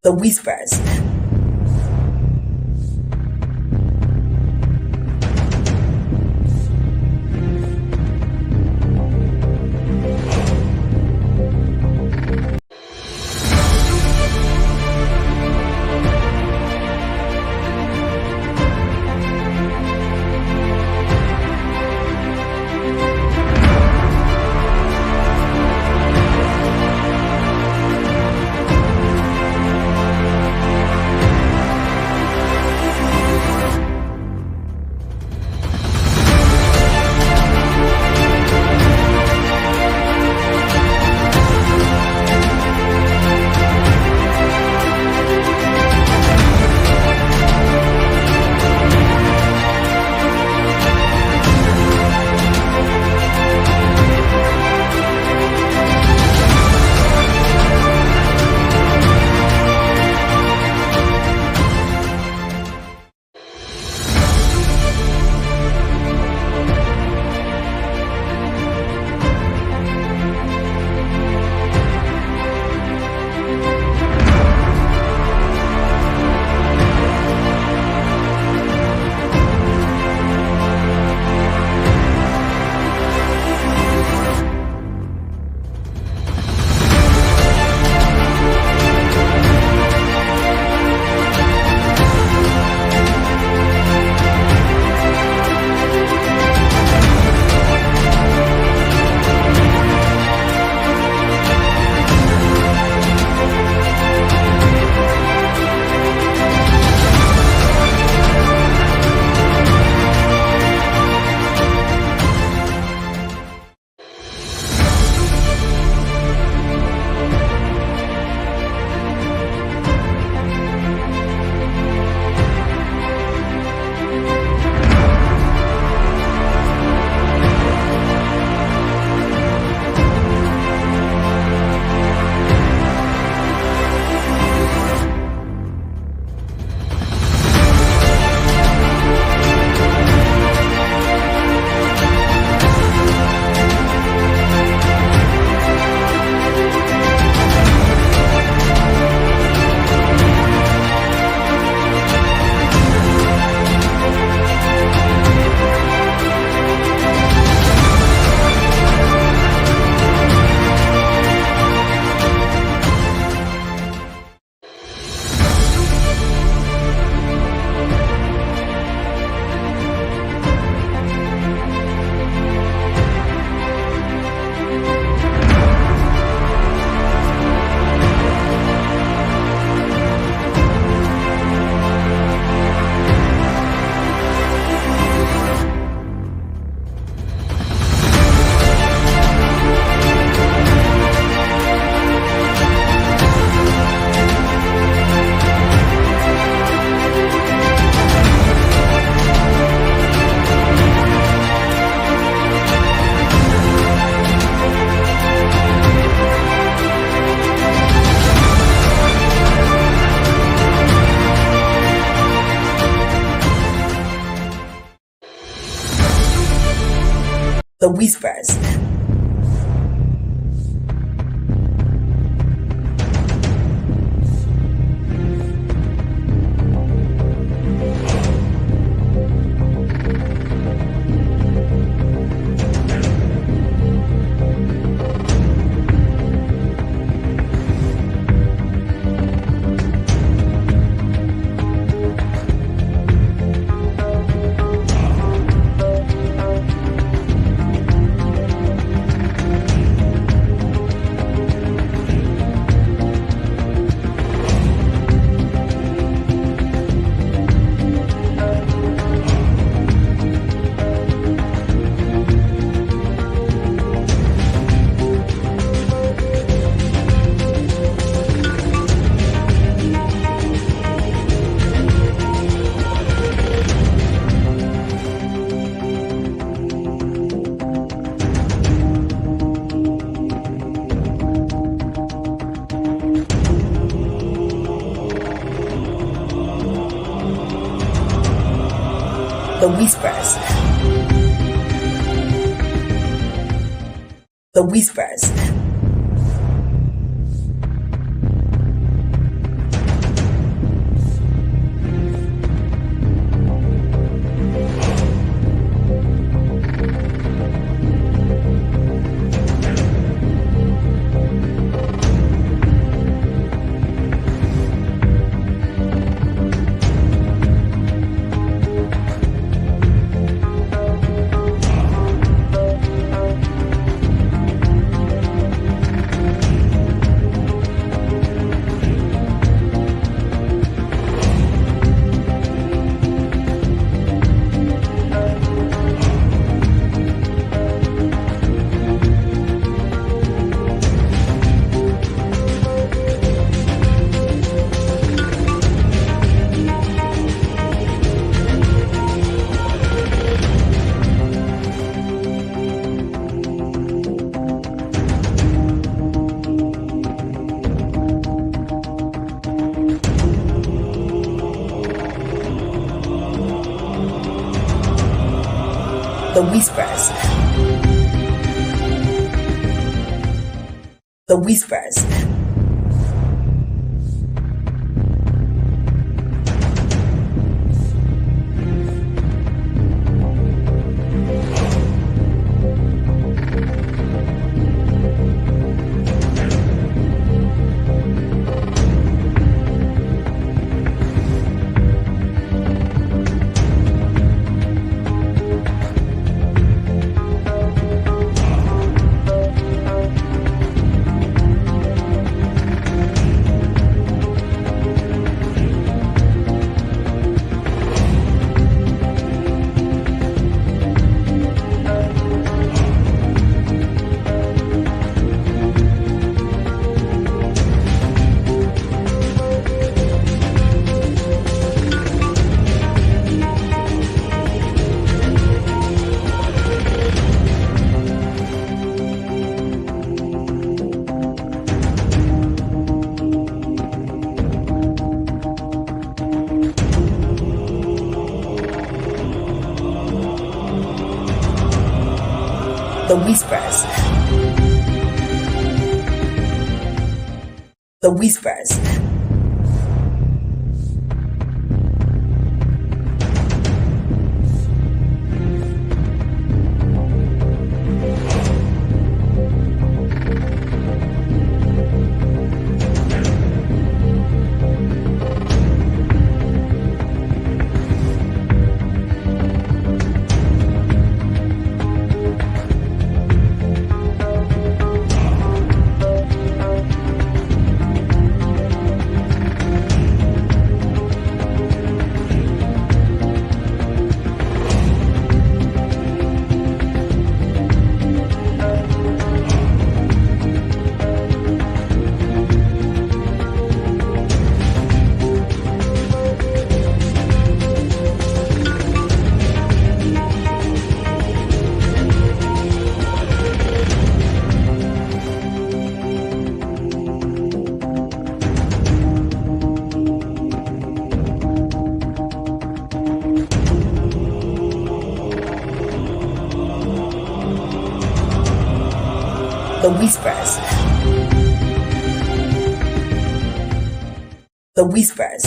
The Whispers. The Whispers. The Whispers. The Whispers. whispers, the whispers, the whispers, the whispers, the whispers, the whispers,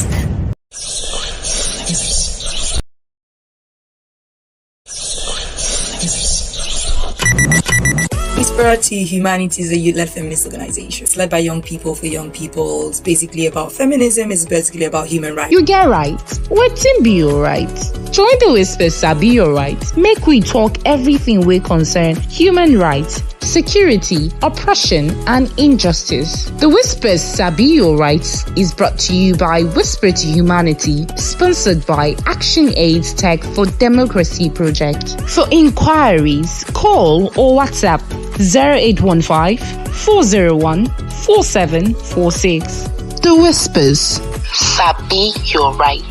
Whisperer to Humanity is a youth-led feminist organization. It's led by young people for young people. It's basically about feminism. It's basically about human rights. You get right. Wetin be your right? Join the Whispers Sabi your right. Make we talk everything we concern human rights, security, oppression, and injustice. The Whispers Sabi Your Rights is brought to you by Whisper to Humanity, sponsored by Action Aid Tech for Democracy Project. For inquiries, call or WhatsApp 0815 401 4746. The Whispers Sabi Your Right.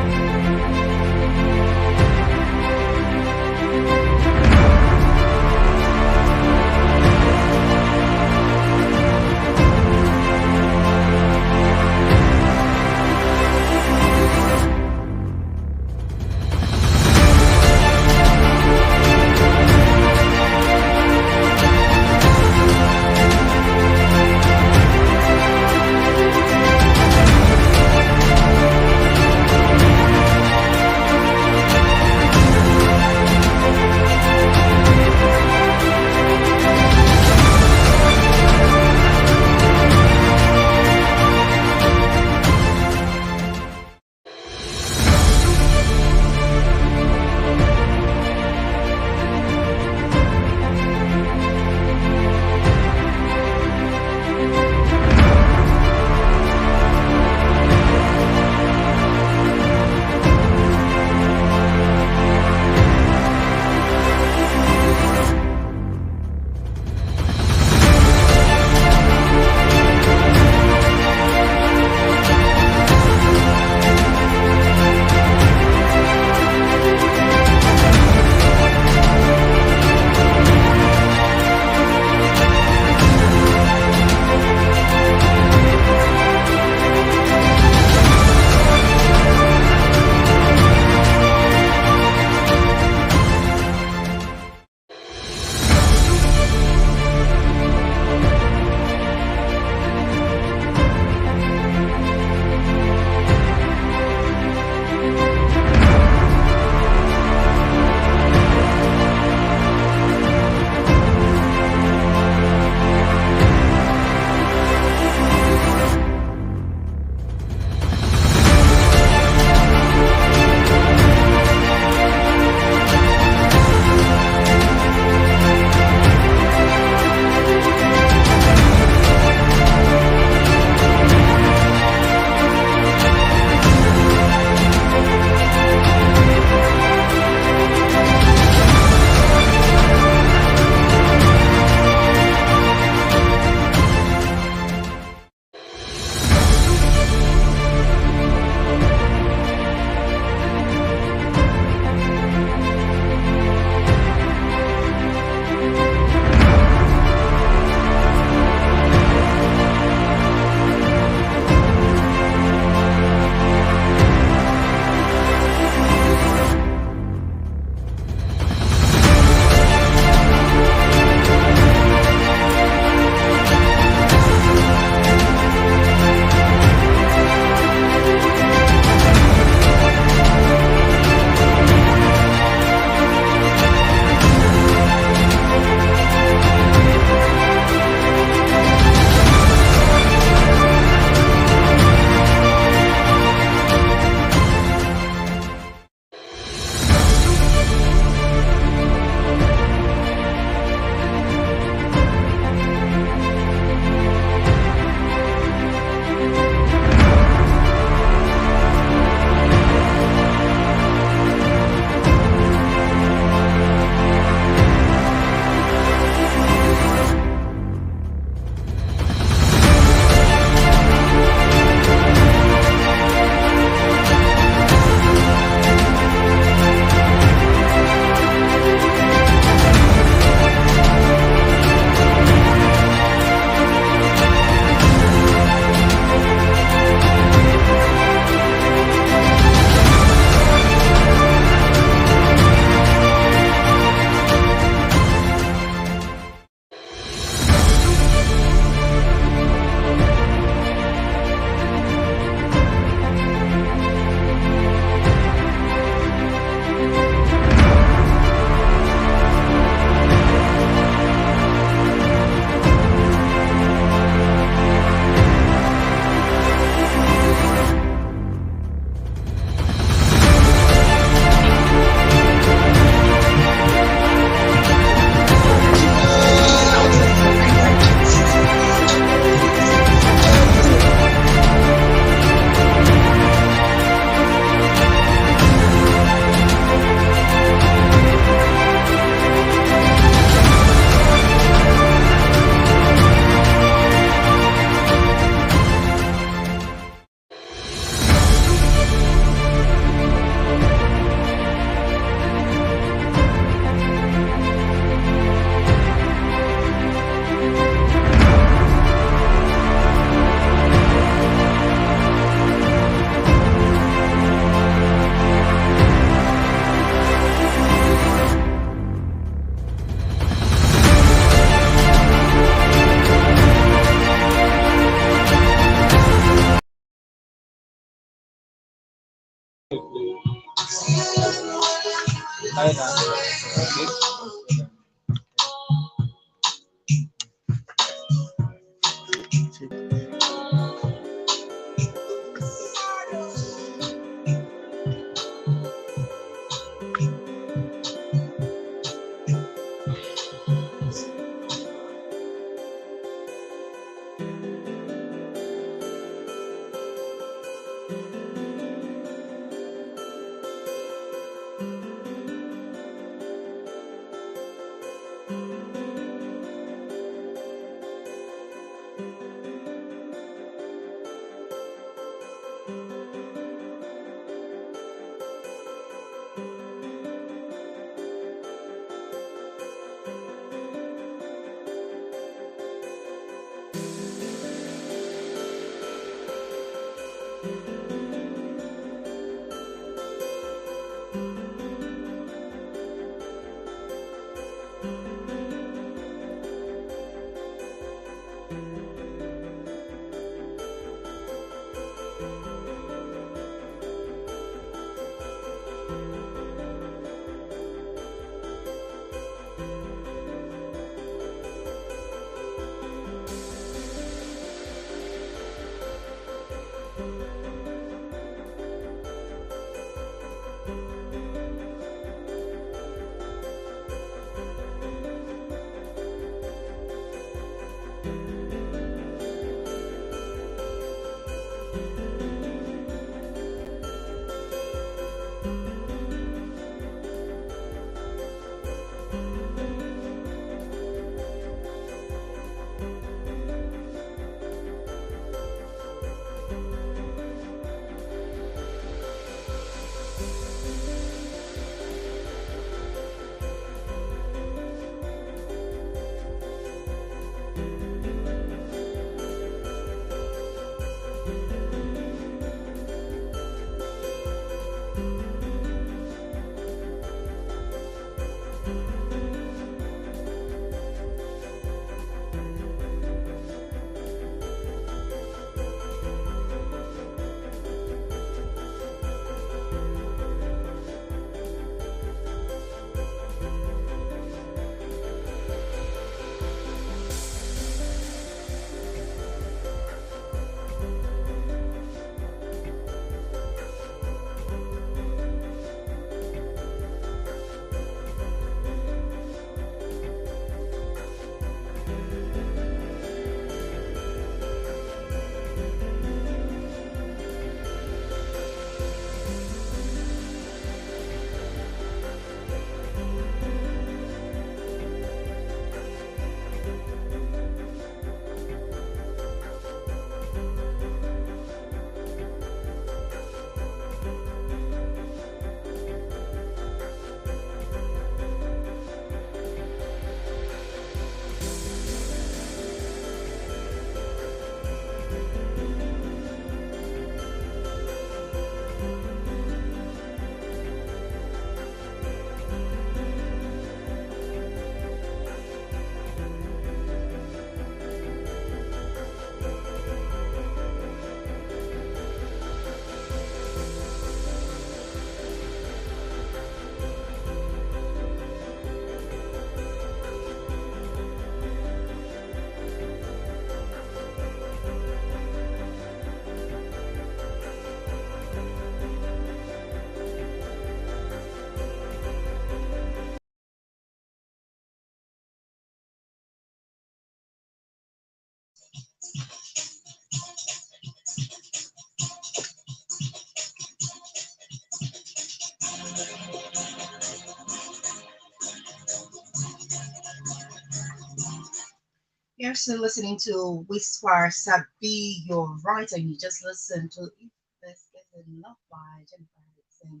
You're still listening to Whisper Sabi, you're right, and you just listened to If This Is Enough by Jennifer Hudson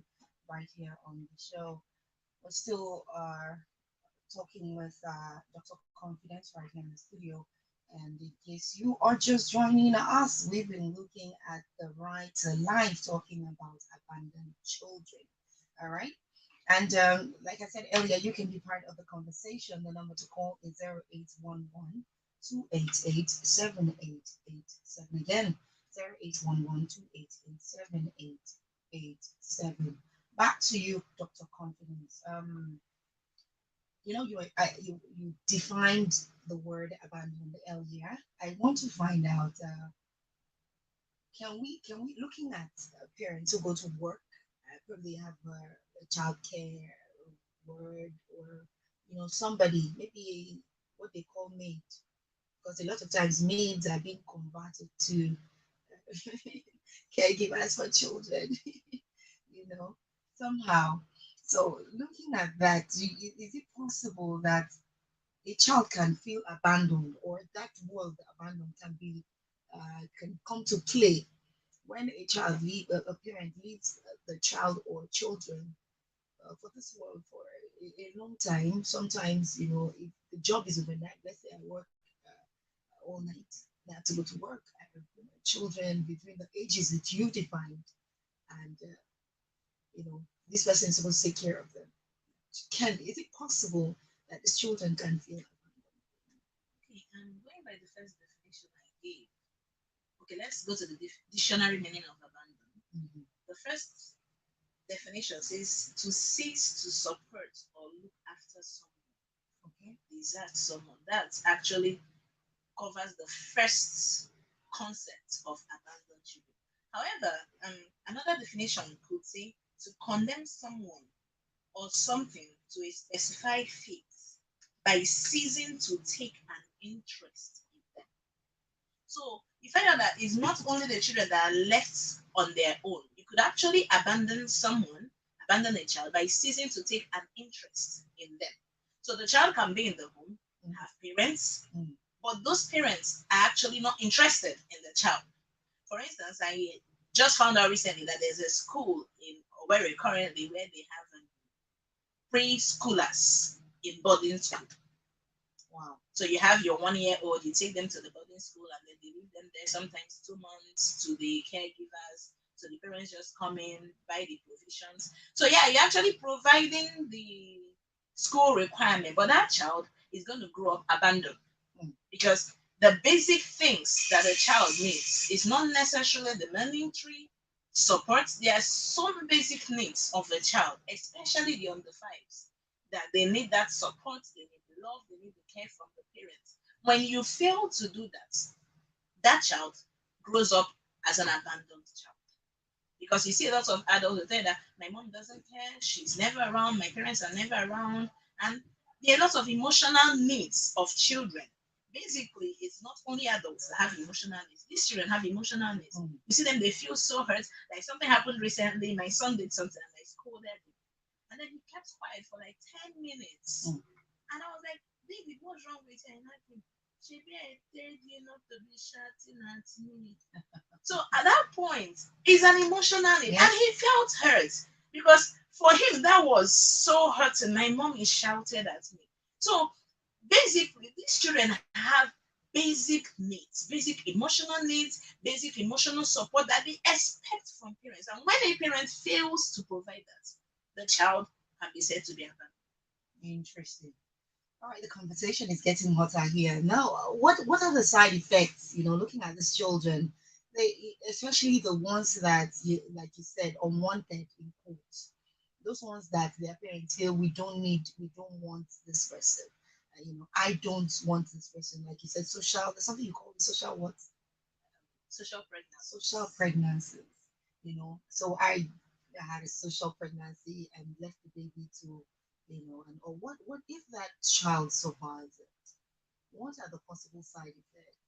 right here on the show. We're still talking with Dr. Confidence right here in the studio. And in case you are just joining us, we've been looking at the right to life, talking about abandoned children. All right. And like I said earlier, you can be part of the conversation. The number to call is 0811 288 7887. Again, 0811 288 7887. 7. Back to you, Dr. Confidence. You defined the word abandoned earlier. I want to find out. Can we looking at parents who go to work, probably have a child care word, or somebody, maybe what they call maid, because a lot of times maids are being converted to caregivers for children, you know, somehow. So looking at that, is it possible that a child can feel abandoned, or that word abandoned can come to play when a parent leaves the child or children for this world for a long time? Sometimes, if the job is overnight, let's say I work all night, I have to go to work. I have children between the ages that you defined, and this person is supposed to take care of them. Is it possible that these children can feel Okay, and going by the first definition I gave, okay, let's go to the dictionary meaning of abandon. abandoned? The first definition says to cease to support or look after someone, Okay. desert someone. That actually covers the first concept of abandoned children. However, another definition could say to condemn someone or something to a specified fate by ceasing to take an interest in them. So you find out that it's not only the children that are left on their own. You could actually abandon someone, abandon a child by ceasing to take an interest in them. So the child can be in the home, have parents, Mm. but those parents are actually not interested in the child. For instance, I just found out recently that there's a school in Owerri currently where they have preschoolers in boarding school. Wow. So you have your 1 year old, you take them to the boarding school and then they leave them there sometimes 2 months to the caregivers. So the parents just come in, buy the provisions. So yeah, you're actually providing the school requirement, but that child is going to grow up abandoned Mm. because the basic things that a child needs is not necessarily the mandatory support. There are some basic needs of a child, especially the under fives, that they need that support, they need the love, they need the care from the parents. When you fail to do that, that child grows up as an abandoned child. Because you see a lot of adults who say that my mom doesn't care, she's never around, my parents are never around, and there are lots of emotional needs of children. Basically, it's not only adults that have emotional needs. These children have emotional needs. Mm. You see them, they feel so hurt. Like something happened recently, my son did something and I scolded him. And then he kept quiet for like 10 minutes. Mm. And I was like, David, what's wrong with you? And I think, Maybe I told you not to be shouting at me. So at that point, it's an emotional need. Yeah. And he felt hurt because for him that was so hurting. My mom is shouted at me. So basically, these children have basic needs, basic emotional needs, basic emotional support that they expect from parents. And when a parent fails to provide that, the child can be said to be abandoned. Interesting. All right, the conversation is getting hotter here. Now, what are the side effects? Looking at these children, especially the ones that, like you said, unwanted in quotes, those ones that their parents feel we don't want this person. I don't want this person. Like you said, social. There's something you call the social what? Social pregnancy. Social pregnancies. So I had a social pregnancy and left the baby to, and or what if that child survives it? What are the possible side effects?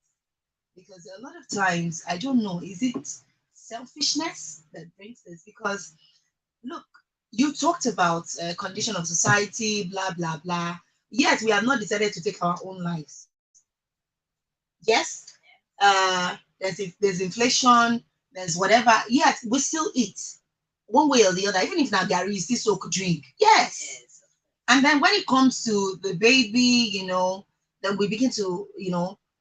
Because a lot of times I don't know, is it selfishness that brings this? Because look, you talked about condition of society, blah blah blah. Yet we have not decided to take our own lives. Yes, there's inflation, there's whatever. Yet we still eat one way or the other, even if now Gary is still soak drink. Yes. Yes. And then when it comes to the baby, then we begin to,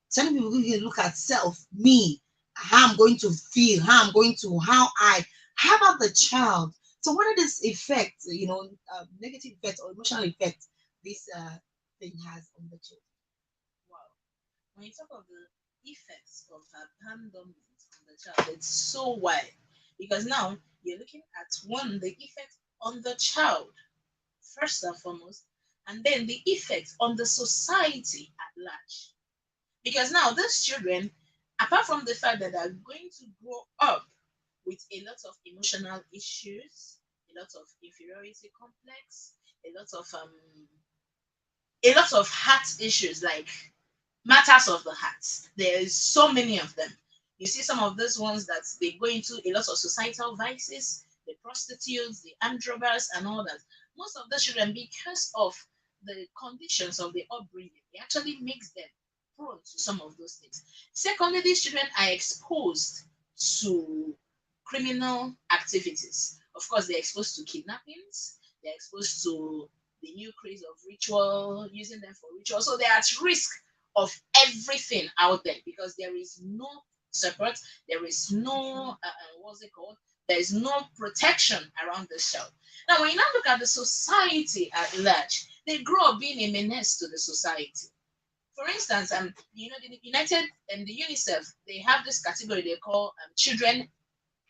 certain people begin to look at self, me, how I'm going to feel, how about the child? So what are these effects, negative effects or emotional effects this thing has on the children? Wow. When you talk of the effects of abandonment on the child, it's so wide because now you're looking at one, the effect on the child, first and foremost, and then the effect on the society at large. Because now these children, apart from the fact that they're going to grow up with a lot of emotional issues, a lot of inferiority complex, a lot of heart issues like matters of the heart. There is so many of them. You see some of those ones that they go into a lot of societal vices, the prostitutes, the armed robbers, and all that. Most of the children, because of the conditions of the upbringing, it actually makes them prone to some of those things. Secondly, these children are exposed to criminal activities. Of course, they're exposed to kidnappings, they're exposed to the new craze of ritual, using them for ritual. So they're at risk of everything out there because there is no support, there is no what's it called? There is no protection around this child. Now, when you now look at the society at large, they grow up being a menace to the society. For instance, the United and the UNICEF, they have this category they call children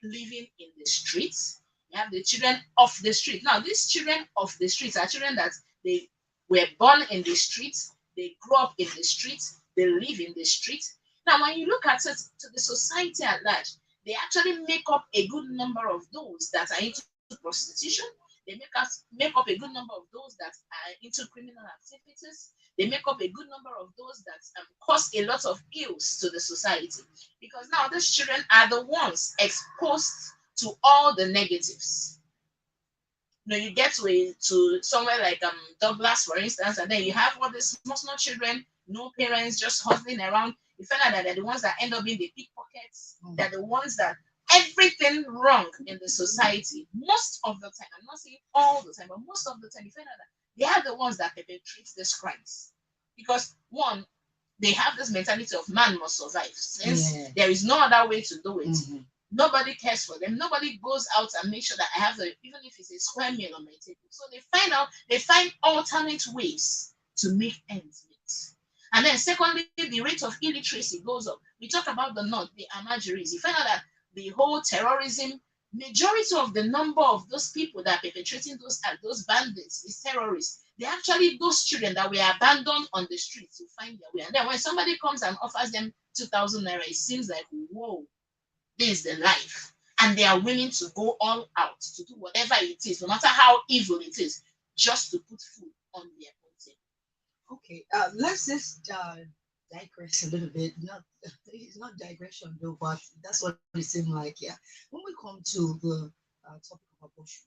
living in the streets. You have the children off the street. Now, these children off the streets are children that they were born in the streets, they grew up in the streets, they live in the streets. Now, when you look at it to the society at large, they actually make up a good number of those that are into prostitution. They make up a good number of those that are into criminal activities. They make up a good number of those that cause a lot of ills to the society because now these children are the ones exposed to all the negatives. You get to somewhere like Douglas, for instance, and then you have all these small children, no parents, just hustling around. You find out that they're the ones that end up being the pickpockets. They're the ones that everything wrong in the society. Most of the time, I'm not saying all the time, but most of the time, you find out that they are the ones that perpetrate these crimes. Because one, they have this mentality of man must survive. Since there is no other way to do it, nobody cares for them. Nobody goes out and make sure that I have even if it's a square meal on my table. So they find alternate ways to make ends meet. And then secondly, the rate of illiteracy goes up. We talk about the North, the Amajuris. You find out that the whole terrorism, majority of the number of those people that are perpetrating those bandits, these terrorists, they're actually those children that were abandoned on the streets to find their way. And then when somebody comes and offers them 2,000 naira, it seems like, whoa, this is the life. And they are willing to go all out to do whatever it is, no matter how evil it is, just to put food on their own table. Okay, let's just digress a little bit. Not it's not digression though, but that's what it seemed like. Yeah, when we come to the topic of abortion,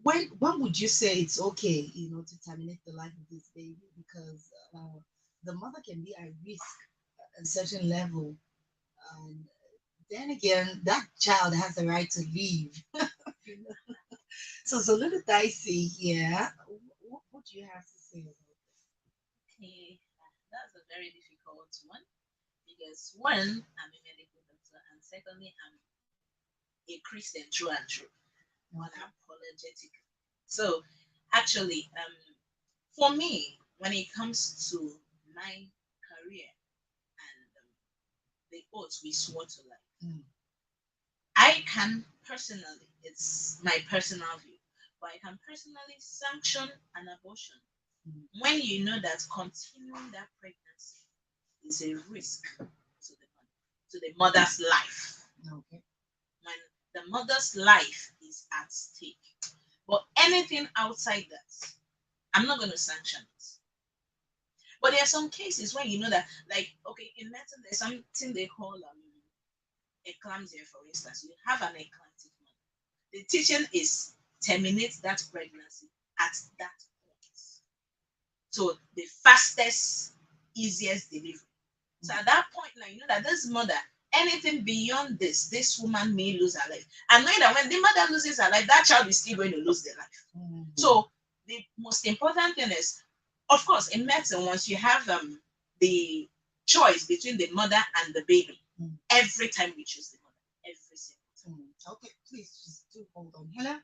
when would you say it's okay, to terminate the life of this baby because the mother can be at risk at a certain level, and then again, that child has the right to leave. You know? So it's a little dicey here. What do you have to say about Okay, that's a very difficult one because one, I'm a medical doctor, and secondly, I'm a Christian through and through, unapologetic. So, actually, for me, when it comes to my career and the oath we swore to life, that? I can personally, it's my personal view, but I can personally sanction an abortion when you know that continuing that pregnancy is a risk to the mother's life. Okay. When the mother's life is at stake. But anything outside that, I'm not going to sanction it. But there are some cases where you know that, like, okay, in medicine, there's something they call eclampsia, for instance. You have an eclamptic mother. The teaching is terminate that pregnancy at that point. So the fastest, easiest delivery. So at that point now, you know that this mother, anything beyond this woman may lose her life. And knowing that when the mother loses her life, that child is still going to lose their life. So the most important thing is, of course, in medicine, once you have the choice between the mother and the baby, every time we choose the mother, every single time. Okay, please just do hold on. Hello.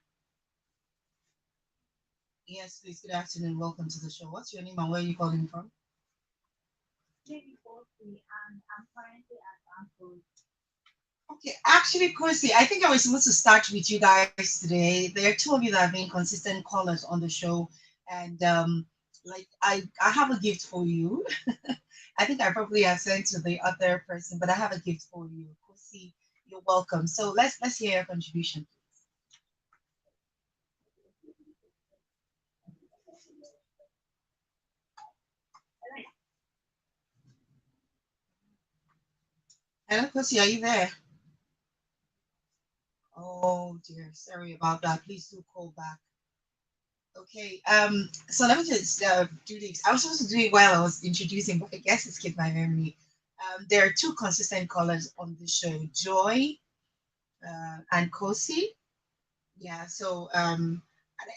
Yes, please. Good afternoon. Welcome to the show. What's your name and where are you calling from? Maybe 40, and I'm currently at Banco. Okay, actually, Kosi, I think I was supposed to start with you guys today. There are two of you that have been consistent callers on the show, and like I have a gift for you. I think I probably have sent to the other person, but I have a gift for you, Kosi. You're welcome. So let's hear your contribution. Hello, Kosi, are you there? Oh dear, sorry about that. Please do call back. Okay, so let me just do this. I was supposed to do it while I was introducing, but I guess it's skipped my memory. There are two consistent callers on the show, Joy and Kosi. Yeah, so I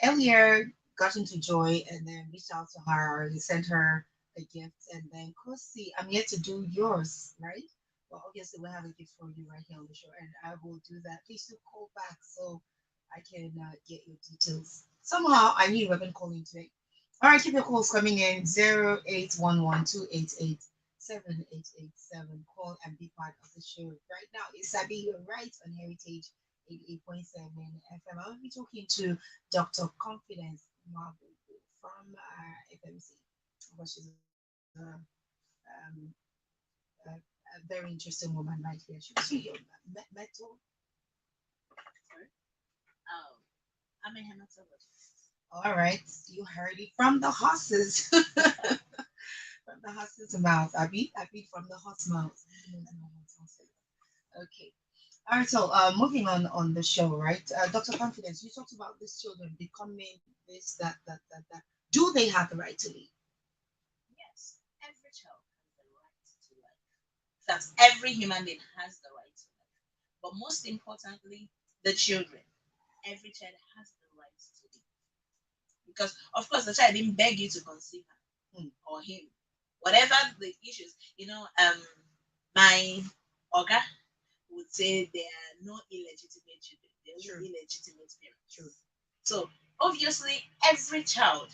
earlier got into Joy and then reached out to her and sent her a gift. And then Kosi, I'm yet to do yours, right? Well, obviously, we have a gift for you right here on the show, and I will do that. Please do call back so I can get your details. Somehow, I knew you were going to call in today. All right, keep your calls coming in 0811 288 7887. Call and be part of the show. Right now, it's Sabi, you're right on Heritage 88.7 FM. I'll be talking to Dr. Confidence Marble from FMC. Well, she's a very interesting woman right here. She was really metal. Sorry. Um, I'm a hematologist. All right, you heard it from the horses. From the horse's mouth. I beat from the horse mouth. Okay. All right, so moving on the show, right? Dr. Confidence, you talked about these children becoming this, that. Do they have the right to leave? Yes, every child has the right to life. That every human being has the right to life. But most importantly, the children. Every child has the right to live. Because of course the child didn't beg you to conceive her Hmm. or him. Whatever the issues, my Oga would say there are no illegitimate children, there are True, only illegitimate parents. true. So obviously every child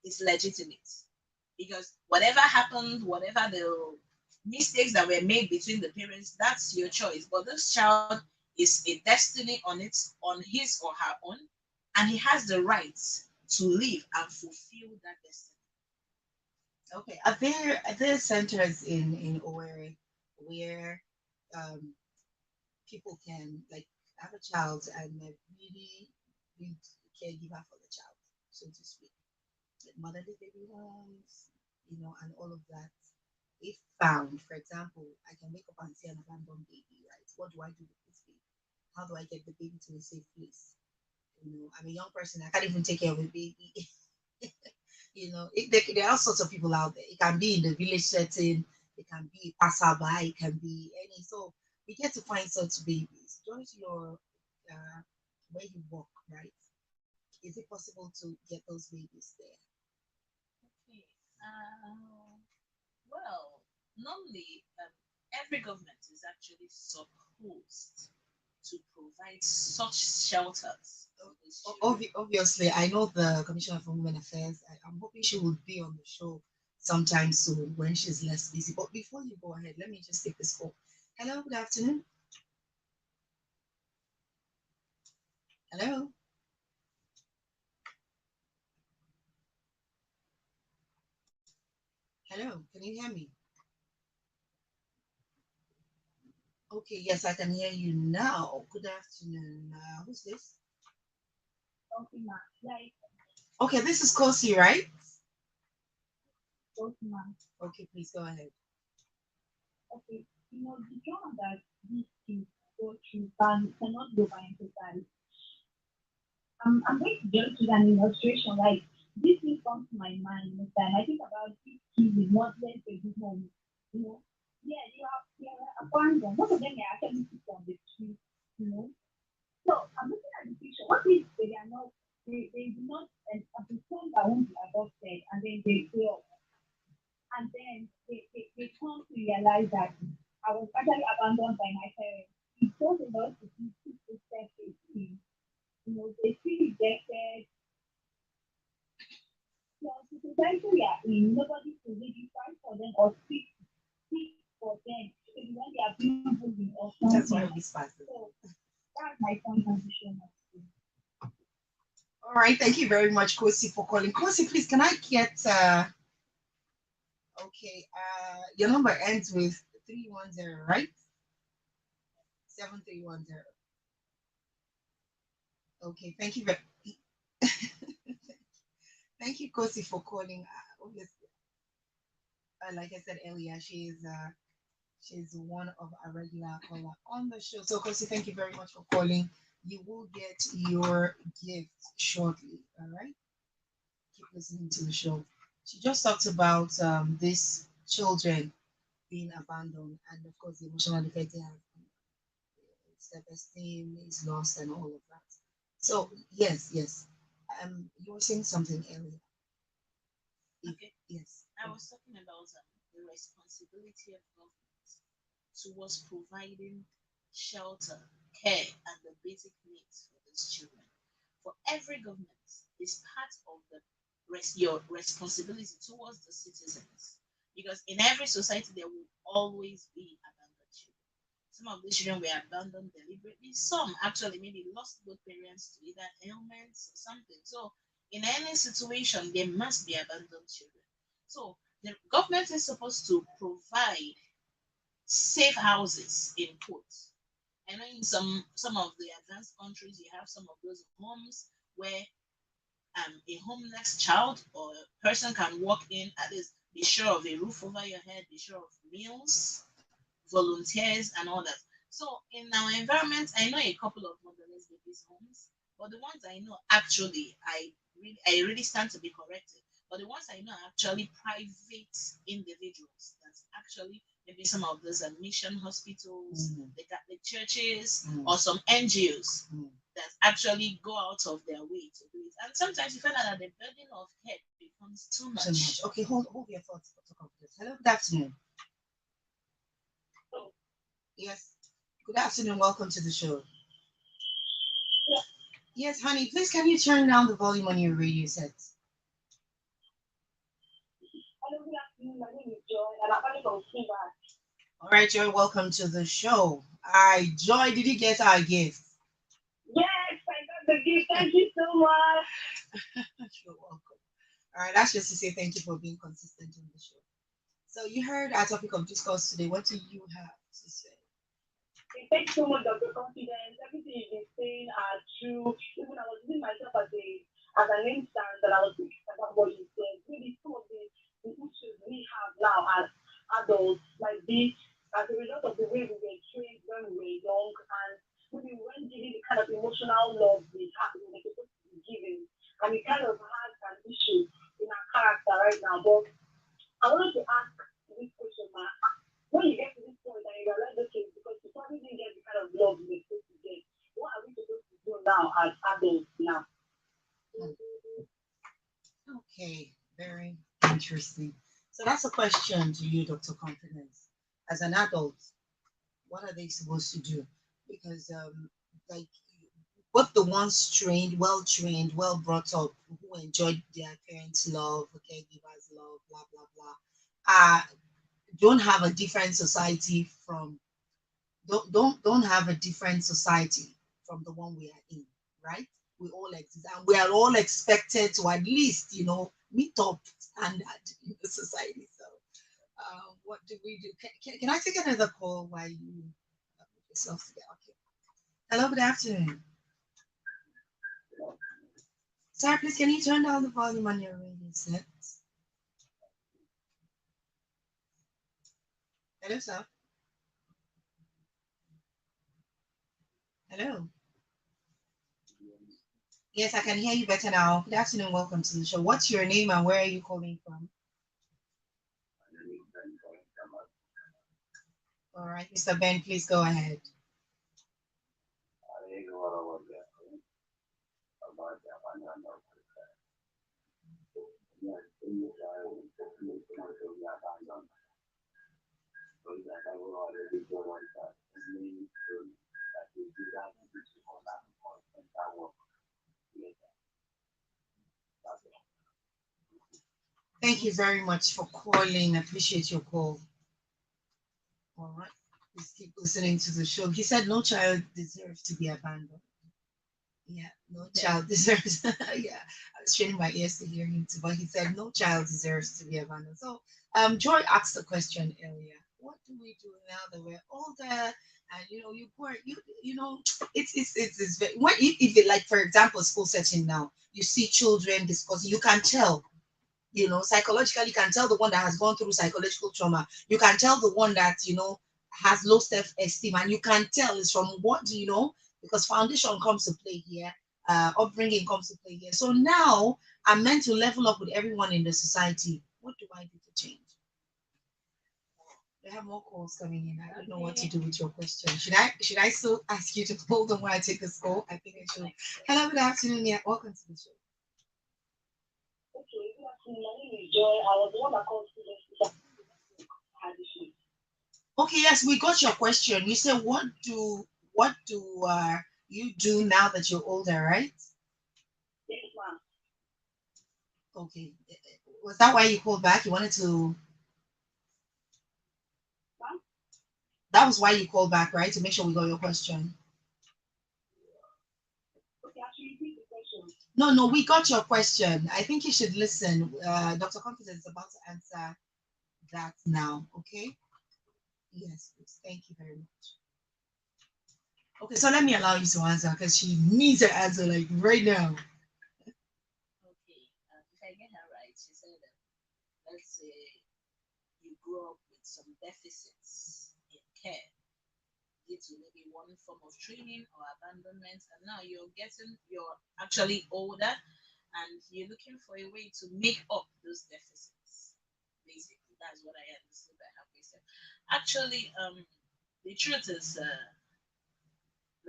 is legitimate because whatever happened, whatever the mistakes that were made between the parents, that's your choice. But this child is a destiny on his or her own, and he has the rights to live and fulfill that destiny. Okay. Are there centers in Owerri where um, people can like have a child and really be caregiver for the child, so to speak? Like motherly baby homes, and all of that. If found, for example, I can wake up and see an abandoned baby, right? What do I do with this baby? How do I get the baby to a safe place? I'm a young person. I can't even take care of a baby. There are sorts of people out there. It can be in the village setting. It can be a passerby. It can be any. So we get to find such babies. Don't your where you work, right? Is it possible to get those babies there? Okay. Well, normally, every government is actually supposed to provide such shelters for these children. Obviously, I know the Commissioner for Women Affairs. I'm hoping she will be on the show sometime soon when she's less busy. But before you go ahead, let me just take this call. Hello, good afternoon. Hello, hello. Can you hear me? Okay, yes, I can hear you now. Good afternoon. Who's this? Okay, ma'am. Like, Okay, this is Kosi, right? okay, ma'am. Okay, please go ahead. Okay, the trauma that these kids go through cannot be overemphasized. I'm going to just give an illustration. Like, this thing comes to my mind most time. I think about these kids with not less a good home. You know, yeah, they are abandoned. Most of them are actually sit on the street. You know, so I'm looking at the picture. What if they are not? They do not and pretend that won't be adopted, and then they grow up, and then they come to realize that I was actually abandoned by my parents. It goes a lot to be people self-esteem. They feel rejected. So the society we are in, nobody to really fight for them or speak for them. Because when they are being bullied or That's why something. we started. So that's my point of view. All right, thank you very much, Kosi, for calling. Kosi, please, can I get okay, your number ends with 310, right? 7310. Okay, thank you very thank you, Kosi, for calling. Obviously, like I said earlier, she's one of our regular caller on the show. So, Kosi, thank you very much for calling. You will get your gift shortly. All right, keep listening to the show. She just talked about these children being abandoned, and of course, the emotional effect they have. Self-esteem is lost, and all of that. So, yes, yes. You were saying something earlier. Okay. Yes. I was talking about the responsibility of government towards providing shelter, care, and the basic needs for these children. For every government is part of your responsibility towards the citizens. Because in every society there will always be abandoned children. Some of these children were abandoned deliberately. Some actually maybe lost both parents to either ailments or something. So in any situation, there must be abandoned children. So the government is supposed to provide safe houses in quotes. I know in some of the advanced countries you have some of those homes where a homeless child or person can walk in, at least be sure of a roof over your head, be sure of meals, volunteers, and all that. So in our environment, I know a couple of motherless babies homes, but the ones I know actually, I really stand to be corrected. But the ones I know are actually private individuals. That's actually maybe some of those are mission hospitals, Mm, the Catholic churches, mm, or some NGOs mm. that actually go out of their way to do it. And sometimes you find out that the burden of care becomes too Too much. much. Okay, hold your thoughts for talk of this. Hello, good afternoon. Yes. Good afternoon. Welcome to the show. Yes, honey, please can you turn down the volume on your radio set? Hello, good afternoon. My name is Joy, and I'm calling from Cuba. All right, Joy, welcome to the show. I Joy, did you get our gift? Yes, I got the gift. Thank you so much. You're welcome. All right, that's just to say thank you for being consistent on the show. So you heard our topic of discourse today. What do you have to say? It takes so much of your confidence. Everything you've been saying are true. Even I was using myself as an instance that I was thinking about what you said. Maybe some of the issues we have now as adults might be as a result of the way we were trained when we were young and maybe we weren't given the kind of emotional love we were supposed to be given. And it kind of has an issue in our character right now. But I wanted to ask this question, Mark. When you get to this point and you realize, okay, because you probably didn't get the kind of love you were supposed to get, what are we supposed to do now as adults now? Hmm, okay, very interesting. So that's a question to you, Dr. Confidence. As an adult, what are they supposed to do? Because like what the ones trained, well brought up, who enjoyed their parents' love, caregivers' love, blah blah blah, uh, don't have a different society from don't have a different society from the one we are in, right? We all exist, and we are all expected to at least, meet up standard in the society. So, what do we do? Can I take another call while you put yourself together? Okay. Hello, good afternoon. Sir, please can you turn down the volume on your radio set? Hello, sir. Hello. Yes, I can hear you better now. Good afternoon. Welcome to the show. What's your name and where are you calling from? All right, Mr. Ben, please go ahead. Thank you very much for calling. I appreciate your call. All right. Please listening to the show. He said no child deserves to be abandoned. Yeah, no Okay. child deserves. Yeah, I was training my ears to hear him too, but he said no child deserves to be abandoned. So, Joy asked the question earlier. What do we do now that we're older? And you were it's very, when if it, like for example, school setting now, you see children discussing. You can tell, psychologically, you can tell the one that has gone through psychological trauma. You can tell the one that has low self-esteem, and you can tell it's from what do you know because foundation comes to play here, upbringing comes to play here. So now I'm meant to level up with everyone in the society. What do I do to change? We have more calls coming in. I don't know what to Okay. do with your question. Should I still ask you to hold on while I take this call? I think I should. Hello, good afternoon. Yeah, welcome to the show. Okay, good afternoon. My name is Joy. I was the one that called students had issues. Okay, yes, we got your question. You said what do you do now that you're older, right? Yes, ma'am. Okay. Was that why you called back? You wanted to Ma'am? That was why you called back, right? To make sure we got your question. Okay, actually, repeat the question. No, no, we got your question. I think you should listen. Dr. Confidence is about to answer that now. Okay? Yes, please. Thank you very much. Okay, so let me allow you to answer because she needs her answer like right now. Okay. If I get her right, she said that let's say you grew up with some deficits in care due to maybe one form of training or abandonment, and now you're actually older and you're looking for a way to make up those deficits. Basically, that's what I understood by her question. Actually, the truth is,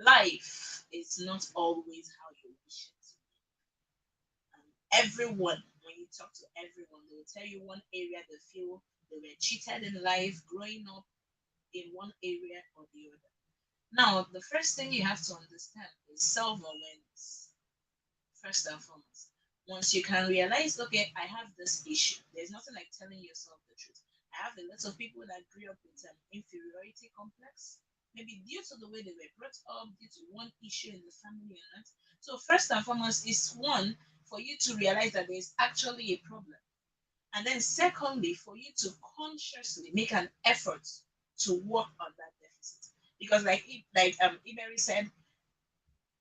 life is not always how you wish it to be. Everyone, when you talk to everyone, they will tell you one area they feel they were cheated in life growing up in one area or the other. Now, the first thing you have to understand is self awareness, first and foremost. Once you can realize, okay, I have this issue, there's nothing like telling yourself the truth. I have a lot of people that grew up with an inferiority complex, maybe due to the way they were brought up, due to one issue in the family or not. So, first and foremost, is one for you to realize that there's actually a problem. And then, secondly, for you to consciously make an effort to work on that deficit. Because, Iberi said,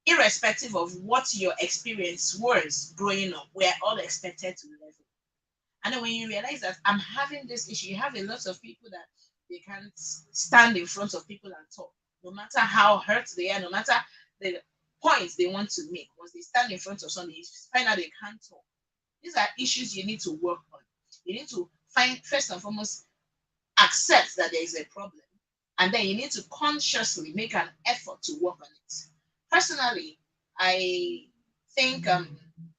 irrespective of what your experience was growing up, we're all expected to level. And then when you realize that I'm having this issue, you have a lot of people that they can't stand in front of people and talk, no matter how hurt they are, no matter the points they want to make. Once they stand in front of somebody, you find out they can't talk. These are issues you need to work on. You need to find, first and foremost, accept that there is a problem, and then you need to consciously make an effort to work on it. Personally, I think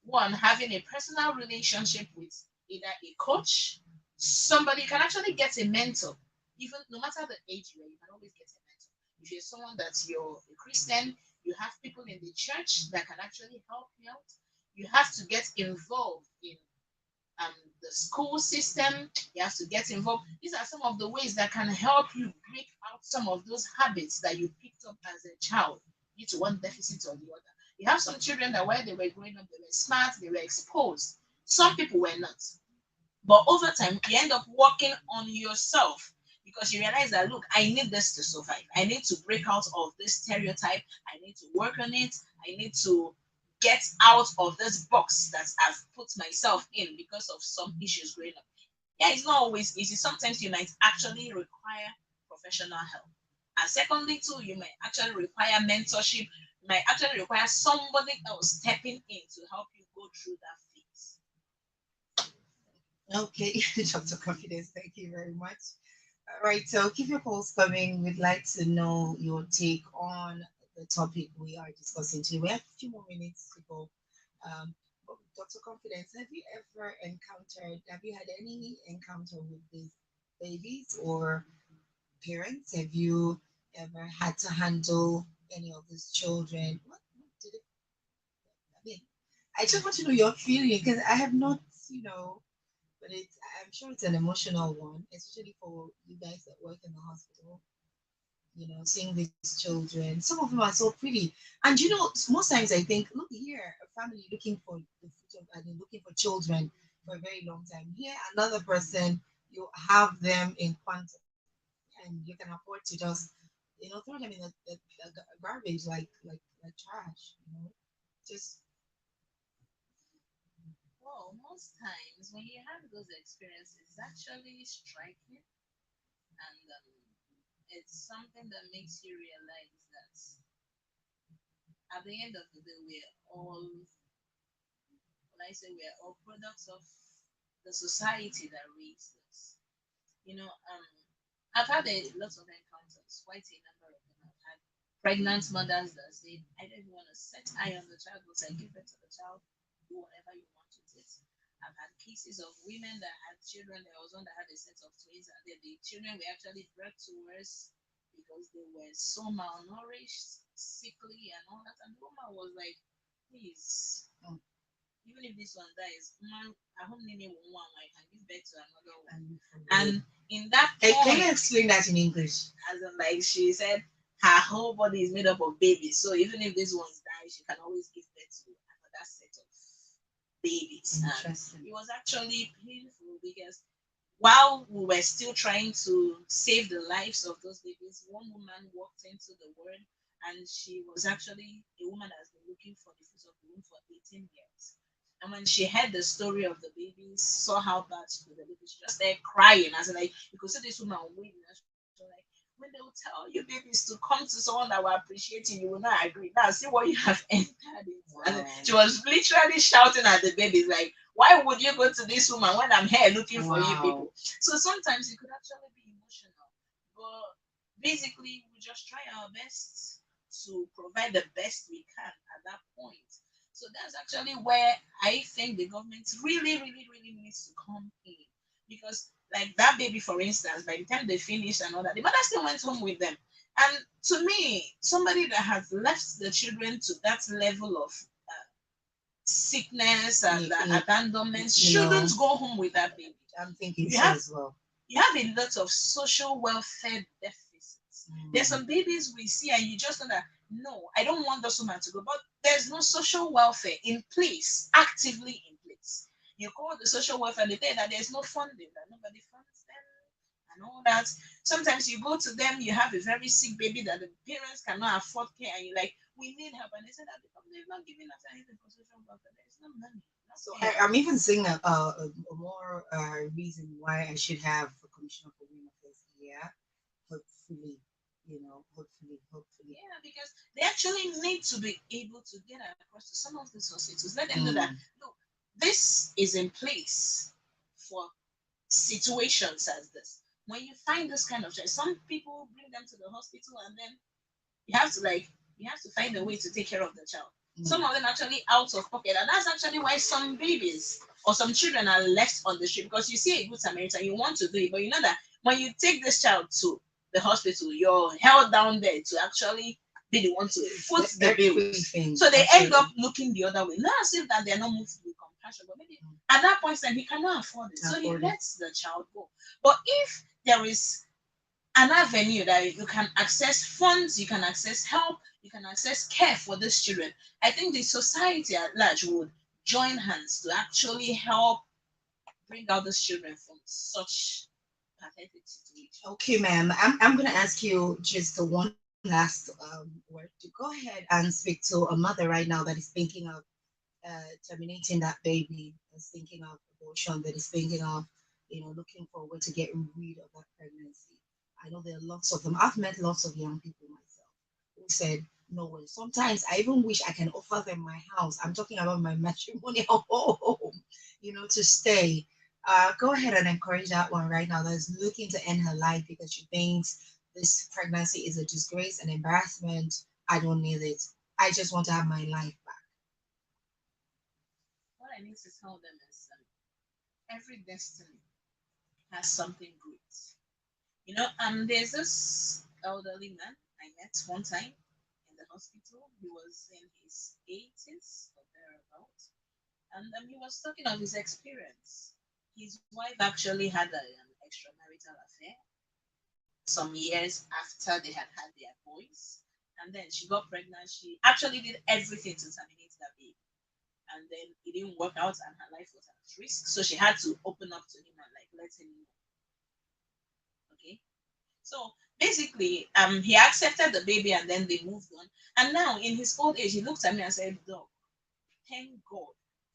one, having a personal relationship with either a coach, somebody can actually get a mentor, even no matter the age you are, you can always get a mentor. If you're someone that you're a Christian, you have people in the church that can actually help you out. You have to get involved in um, the school system. You have to get involved. These are some of the ways that can help you break out some of those habits that you picked up as a child due to one deficit or the other. You have some children that while they were growing up, they were smart, they were exposed. Some people were not. But over time, you end up working on yourself because you realize that, look, I need this to survive. I need to break out of this stereotype. I need to work on it. I need to get out of this box that I've put myself in because of some issues growing up. Yeah, it's not always easy. Sometimes you might actually require professional help. And secondly, too, you might actually require mentorship. You might actually require somebody else stepping in to help you go through that phase. Okay, Dr. Confidence, thank you very much. All right, so keep your calls coming. We'd like to know your take on the topic we are discussing today. We have a few more minutes to go. Dr. Confidence, have you had any encounter with these babies or parents? Have you ever had to handle any of these children? What did it, I mean, I just want to know your feeling because I have not, but I'm sure it's an emotional one, especially for you guys that work in the hospital. seeing these children. Some of them are so pretty. And most times I think, look here, a family looking for the fruit of, I mean, looking for children for a very long time. Here, another person, you have them in quantity, and you can afford to just, throw them in the garbage like trash. Just Well, most times when you have those experiences, it's actually striking, and it's something that makes you realize that at the end of the day, we're all, when I say we're all products of the society that raised us. You know, I've had a lot of encounters, quite a number of them. I've had pregnant mothers that say, I don't even want to set eye on the child, but I give birth to the child, do whatever you want with it. I've had cases of women that had children. There was one that had a set of twins, and then the children were actually brought to us because they were so malnourished, sickly, and all that. And the woman was like, please, mm, even if this one dies, man, I hope Nene will one, I can give birth to another one. and for real. And in that Hey, can you point, explain that in English? as in like she said, her whole body is made up of babies. So even if this one's died, she can always give birth to another set of babies. And Interesting. it was actually painful because while we were still trying to save the lives of those babies, one woman walked into the ward, and she was actually a woman that's been looking for the fruit of the womb for 18 years. And when she heard the story of the babies, saw how bad she was, the baby, she just started crying. As in, like, you could see this woman weeping. And she was like, when they will tell you babies to come to someone that will appreciate you, you will not agree. Now, see what you have entered into. And Wow. she was literally shouting at the babies, like, why would you go to this woman when I'm here looking for you Wow. people? So sometimes it could actually be emotional. But basically, we just try our best to provide the best we can at that point. So that's actually where I think the government really, really, really needs to come in. Because, like that baby, for instance, by the time they finished and all that, the mother still went home with them. And to me, somebody that has left the children to that level of sickness and You, you, abandonment you know, shouldn't go home with that baby. I'm thinking You so have as well. you have a lot of social welfare deficits. There's Mm. some babies we see, and you just know that no, I don't want this woman to go, but there's no social welfare in place, actively in place. You call the social welfare, and they tell you that there's no funding, that nobody funds them, and all that. Sometimes you go to them, you have a very sick baby that the parents cannot afford care, and you're like, we need help. And they say that because they're not giving us anything for social welfare. There's no money, no So care. I'm even seeing a more reason why I should have a commissioner for women affairs here. Hopefully, hopefully. Yeah, because they actually need to be able to get across to some of these hospitals. Let them know that Mm. look, this is in place for situations as this. When you find this kind of child, some people bring them to the hospital, and then you have to like you have to find a way to take care of the child. Some Mm. of them actually out of pocket, and that's actually why some babies or some children are left on the street, because you see a good Samaritan, you want to do it, but you know that when you take this child to the hospital, you're held down there to actually be the one to foot the bill. Everything. So they end Absolutely. up looking the other way. Not as if that they're not moved with compassion, but maybe at that point then he cannot afford it. So he Afford it. lets the child go. But if there is an avenue that you can access funds, you can access help, you can access care for these children, I think the society at large would join hands to actually help bring out these children from such pathetic situations. Okay, ma'am. I'm gonna ask you just the one last word to go ahead and speak to a mother right now that is thinking of terminating that baby, is thinking of abortion, that is thinking of, looking for a way to get rid of that pregnancy. I know there are lots of them. I've met lots of young people myself who said, no way. Sometimes I even wish I can offer them my house. I'm talking about my matrimonial home, to stay. Go ahead and encourage that one right now that's looking to end her life because she thinks this pregnancy is a disgrace and embarrassment. I don't need it. I just want to have my life back. What I need to tell them is every destiny has something great. There's this elderly man I met one time in the hospital. He was in his 80s or thereabouts, and he was talking of his experience. His wife actually had an extramarital affair, some years after they had had their boys. And then she got pregnant. She actually did everything to terminate that baby. And then it didn't work out and her life was at risk. So she had to open up to him and like let him know. Okay. So basically, he accepted the baby and then they moved on. And now in his old age, he looked at me and said, Dog, thank God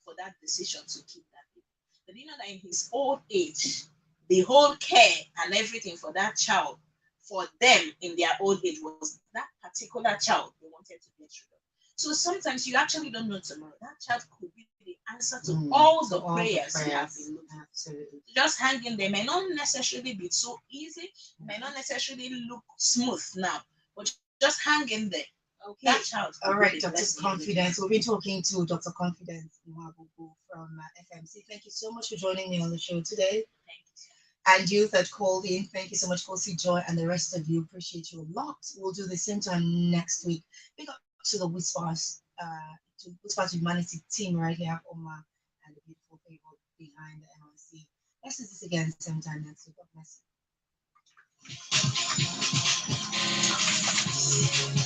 for that decision to keep that baby. But you know that in his old age, the whole care and everything for that child, for them in their old age, was that particular child they wanted to get rid of. So sometimes you actually don't know tomorrow. That child could be the answer to all the So all the prayers you have prayers, been looking for. absolutely. Just hang in there. May not necessarily be so easy, may not necessarily look smooth now, but just hang in there. That Okay. child could be All the right, Dr. blessing you're looking Confidence. for. We've been talking to Dr. Confidence Mwabubu from FMC. Thank you so much for joining me on the show today. Thank you so much. And you that called in, thank you so much, Kosi Joy, and the rest of you. Appreciate you a lot. We'll do the same time next week. Big up to the Whispers Humanity team right here, Oma, and the beautiful people behind the NYC. Let's do this again same time next week. God bless you.